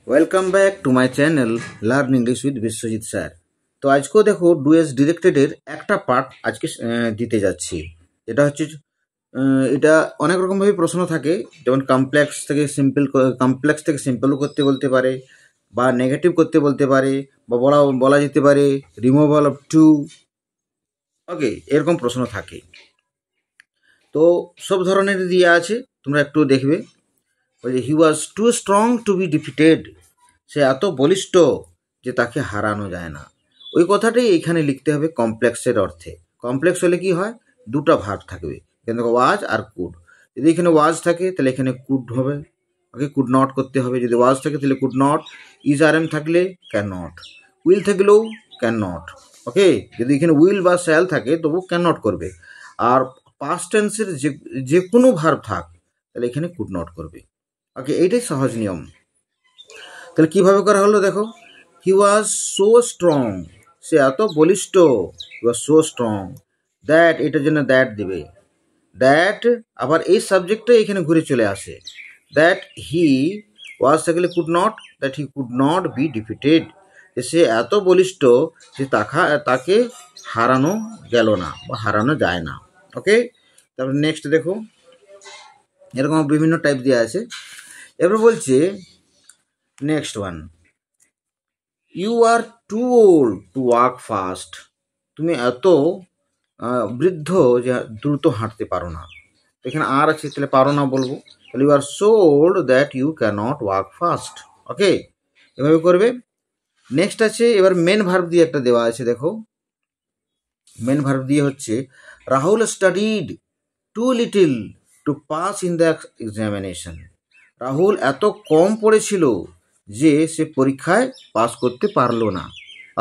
Welcome back to my channel learn English with Biswajit sir. তো আজকেও দেখো ডুয়েস ডিরেক্টেডের একটা পার্ট আজকে দিতে যাচ্ছি। এটা হচ্ছে এটা অনেক রকমভাবে প্রশ্ন থাকে, যেমন কমপ্লেক্স থেকে সিম্পলও করতে বলতে পারে, বা নেগেটিভ করতে বলতে পারে, বা বলা যেতে পারে রিমুভাল অফ টু। ওকে, এরকম প্রশ্ন থাকে। তো সব ধরনের দিয়ে আছে, তোমরা একটু দেখবে। He was too strong to be defeated, সে এত বলিষ্ঠ যে তাকে হারানো যায় না। ওই কথাটাই এখানে লিখতে হবে কমপ্লেক্সের অর্থে। কমপ্লেক্স হলে কি হয়, দুটো ভার্ব থাকবে, এখানে ওয়াজ আর কুড। যদি এখানে ওয়াজ থাকে তাহলে এখানে কুড হবে, ওকে, কুড নট করতে হবে। যদি ওয়াজ থাকে তাহলে could not, is are am থাকলে ক্যান নট, উইল থাকলেও ক্যান নট। ওকে, যদি এখানে উইল বা শ্যাল থাকে তবু ক্যান নট করবে। আর পাস্ট টেন্সের যে কোনো ভার্ব থাক তাহলে এখানে কুড নট করবে। ওকে, এইটাই সহজ নিয়ম। তাহলে কীভাবে করা হলো দেখো, হি ওয়াজ সো স্ট্রং, সে এত বলিষ্ঠ, হি ওয়াজ সো স্ট্রং দ্যাট, এটার জন্য দ্যাট দিবে। দ্যাট আবার এই সাবজেক্টটা এখানে ঘুরে চলে আসে। দ্যাট হি ওয়াজ থাকলে could not, that he could not be defeated, সে এত বলিষ্ঠ যে তাকে হারানো গেল না বা হারানো যায় না। ওকে, তারপর নেক্সট দেখো, এরকম বিভিন্ন টাইপ দেওয়া আছে। এবার বলছে next one, you are too old to walk fast, তুমি এত বৃদ্ধ যে দ্রুত হাঁটতে পারো না। এখানে আর আছে, তাহলে পারো না বলবো, তাহলে you are so old that you can not walk fast. Okay, এভাবে করবে। নেক্সট আছে, এবার মেন ভার্ব দিয়ে একটা দেওয়া আছে, দেখো মেন ভার্ব দিয়ে হচ্ছে, Rahul studied too little to pass in the examination, Rahul এত কম পড়েছিল যে সে পরীক্ষায় পাস করতে পারলো না।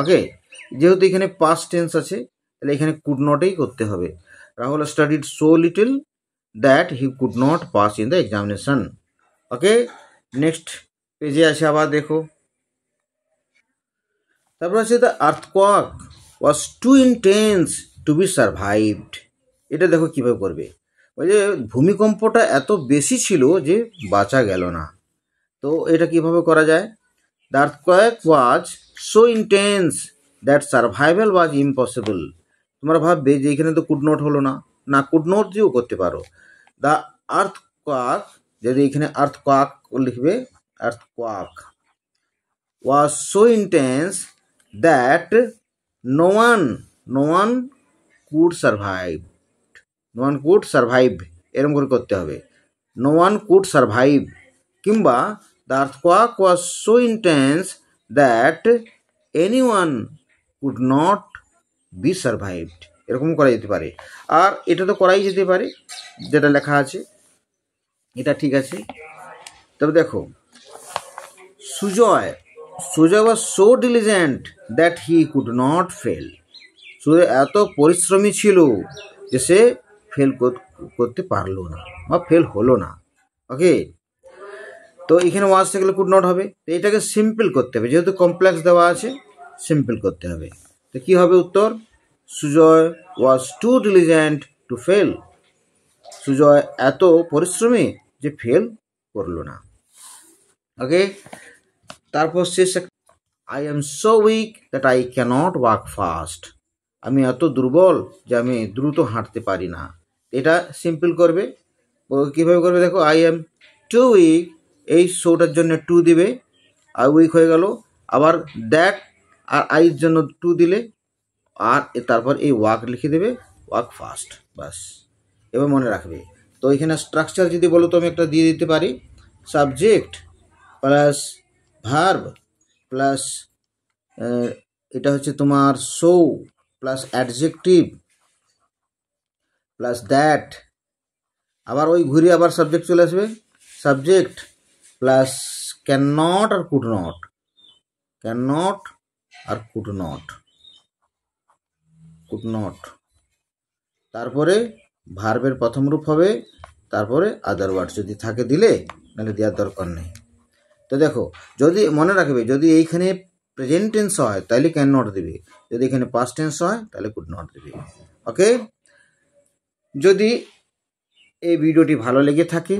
ওকে, যেহেতু এখানে পাস্ট টেন্স আছে তাহলে এখানে কুড নটেই করতে হবে। Rahul studied so little that he could not pass in the examination. Okay, next পেজে আসে আবার দেখো, তারপর আছে the earthquake was too intense to be survived. এটা দেখো কীভাবে করবে, ওই যে ভূমিকম্পটা এত বেশি ছিল যে বাঁচা গেল না। তো এটা কিভাবে করা যায়, the earthquake was so intense that survival was impossible. তোমরা ভাববে যে এখানে তো কুড নট হলো না, না কুড নট দিয়েও করতে পারো। দ্য আর্থকোয়াক, যদি এখানে আর্থকোয়াক লিখবে, earthquake was so intense that no one could survive, no one could survive, এরকম করে করতে হবে, নো ওয়ান কুড সার্ভাইভ। কিংবা the earthquake was so intense that anyone could not be survived, এরকম করা যেতে পারে। আর এটা তো করাই যেতে পারে, যেটা লেখা আছে এটা ঠিক আছে। তবে দেখো, Sujoy was so diligent that he could not fail, Sujoy এত পরিশ্রমী ছিল যে সে ফেল করতে পারলো না বা ফেল হলো না। ওকে, তো এখানে ওয়াজ থাকলে কুড নট হবে, তো এটাকে সিম্পল করতে হবে, যেহেতু কমপ্লেক্স দেওয়া আছে সিম্পল করতে হবে। তো কী হবে উত্তর, Sujoy was too diligent to fail, Sujoy এত পরিশ্রমী যে ফেল করলো না। ওকে, তারপর শেষ, I am so weak that I cannot walk fast, আমি এত দুর্বল যে আমি দ্রুত হাঁটতে পারি না। এটা সিম্পল করবে, কীভাবে করবে দেখো, আই এম টু উইক, এই শোটার জন্য টু দিবে, আর উইক হয়ে গেল, আবার দ্যাট আর আইয়ের জন্য টু দিলে, আর তারপর এই ওয়াক লিখে দেবে, ওয়াক ফাস্ট, বাস। এবার মনে রাখবে। তো এখানে স্ট্রাকচার যদি বলো তো আমি একটা দিয়ে দিতে পারি, সাবজেক্ট প্লাস ভার্ব প্লাস এটা হচ্ছে তোমার so plus adjective plus that, আবার ওই ঘুরে আবার সাবজেক্ট চলে আসবে, সাবজেক্ট প্লাস ক্যান নট আর কুড নট, ক্যান নট আর কুড নট, তারপরে ভার্বের প্রথম রূপ হবে, তারপরে আদার ওয়ার্ডস যদি থাকে দিলে, নাহলে দেওয়ার দরকার নেই। তো দেখো, যদি মনে রাখবে, যদি এইখানে প্রেজেন্ট টেন্স হয় তাহলে ক্যান নট দেবে, যদি এখানে পাস্ট টেন্স হয় তাহলে কুড নট দেবে। ওকে, যদি এই ভিডিওটি ভালো লেগে থাকে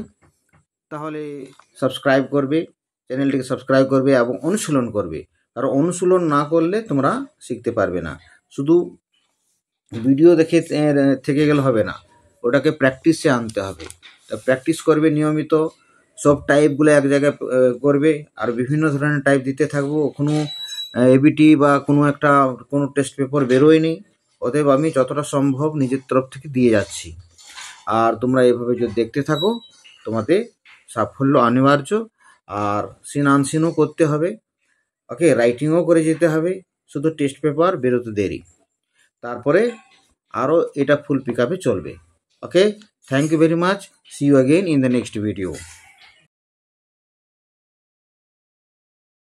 তাহলে সাবস্ক্রাইব করবে, চ্যানেলটিকে সাবস্ক্রাইব করবে এবং অনুশীলন করবে, কারণ অনুশীলন না করলে তোমরা শিখতে পারবে না। শুধু ভিডিও দেখে থেকে গেলে হবে না, ওটাকে প্র্যাকটিসে আনতে হবে। তা প্র্যাকটিস করবে নিয়মিত, সব টাইপগুলো এক জায়গায় করবে, আর বিভিন্ন ধরনের টাইপ দিতে থাকবো। কোনো এবিটি বা কোনো টেস্ট পেপার বেরোয়নি, অতএব আমি যতটা সম্ভব নিজের তরফ থেকে দিয়ে যাচ্ছি। আর তোমরা এভাবে যদি দেখতে থাকো, তোমাদের সাফল্য অনিবার্য। আর সিন আনসিনও করতে হবে, ওকে, রাইটিংও করে যেতে হবে, শুধু টেস্ট পেপার বেরোতে দেরি, তারপরে আরও এটা ফুল পিক আপে চলবে। Okay, thank you very much, see you again in the next video.